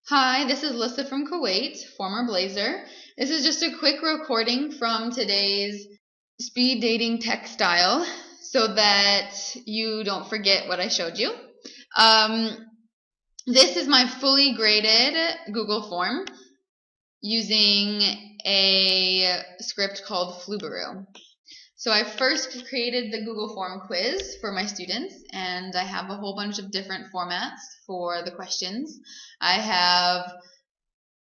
Hi, this is Lissa from Kuwait, former Blazer. This is just a quick recording from today's speed dating textile so that you don't forget what I showed you. This is my fully graded Google form using a script called Flubaroo. So I first created the Google form quiz for my students, and I have a whole bunch of different formats for the questions. I have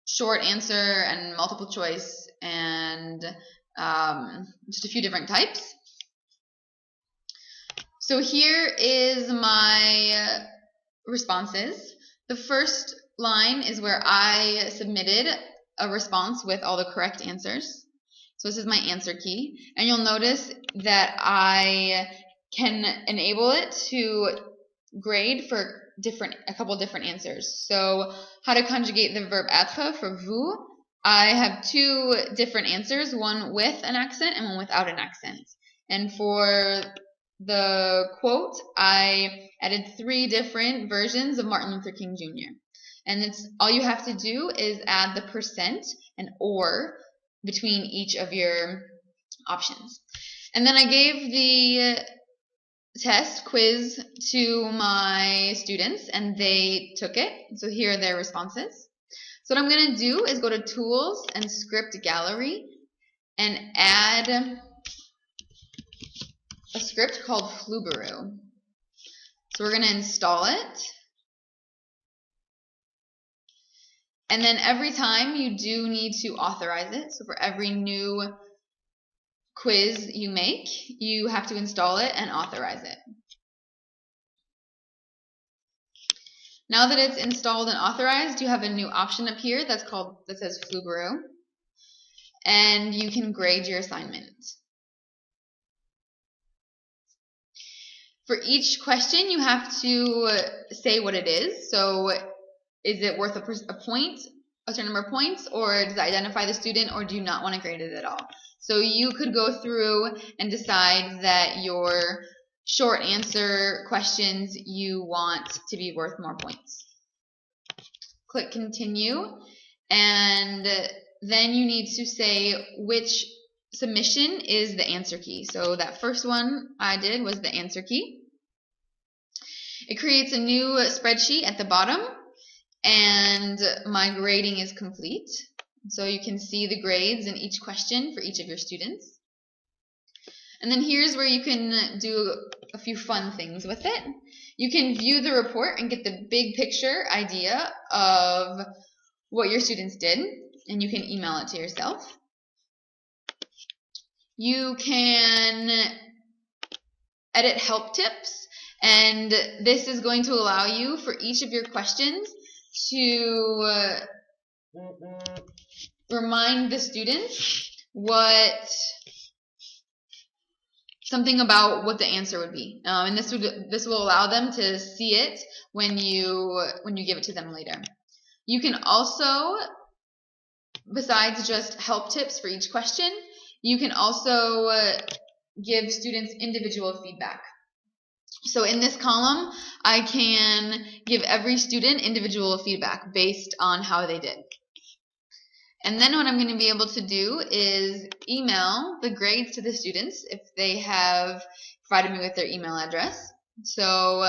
short answer and multiple choice and just a few different types. So here is my responses. The first line is where I submitted a response with all the correct answers. So this is my answer key, and you'll notice that I can enable it to grade for a couple different answers. So how to conjugate the verb être for vous. I have two different answers, one with an accent and one without an accent. And for the quote, I added 3 different versions of Martin Luther King Jr. And it's all you have to do is add the percent and or between each of your options. And then I gave the test quiz to my students and they took it. So here are their responses. So what I'm going to do is go to Tools and Script Gallery and add a script called Flubaroo. So we're going to install it. And then every time you do need to authorize it. So for every new quiz you make, you have to install it and authorize it. Now that it's installed and authorized, you have a new option up here that says Flubaroo, and you can grade your assignment. For each question, you have to say what it is. So is it worth a point, a certain number of points, or does it identify the student, or do you not want to grade it at all? So you could go through and decide that your short answer questions you want to be worth more points. Click continue, and then you need to say which submission is the answer key. So that first one I did was the answer key. It creates a new spreadsheet at the bottom, and my grading is complete. So you can see the grades in each question for each of your students. And then here's where you can do a few fun things with it. You can view the report and get the big picture idea of what your students did, and you can email it to yourself. You can edit help tips, and this is going to allow you for each of your questions to remind the students something about what the answer would be, and this will allow them to see it when you give it to them later. You can also, besides just help tips for each question, you can also give students individual feedback. So in this column, I can give every student individual feedback based on how they did. And then what I'm going to be able to do is email the grades to the students if they have provided me with their email address. So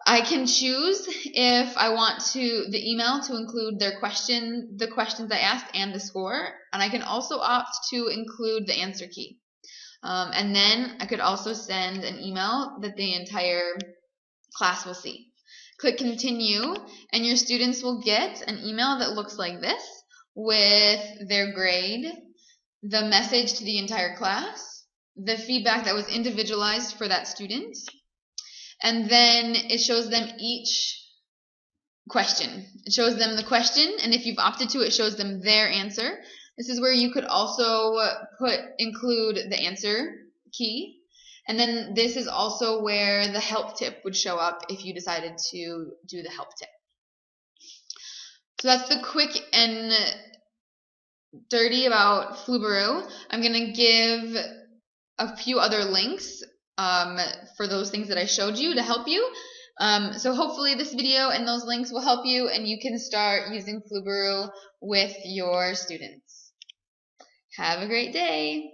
I can choose if I want the email to include the questions I asked and the score, and I can also opt to include the answer key. And then I could also send an email that the entire class will see. Click continue, and your students will get an email that looks like this, with their grade, the message to the entire class, the feedback that was individualized for that student, and then it shows them each question. It shows them the question, and if you've opted to, it shows them their answer. This is where you could also include the answer key, and then this is also where the help tip would show up if you decided to do the help tip. So that's the quick and dirty about Flubaroo. I'm going to give a few other links for those things that I showed you to help you. So hopefully this video and those links will help you, and you can start using Flubaroo with your students. Have a great day.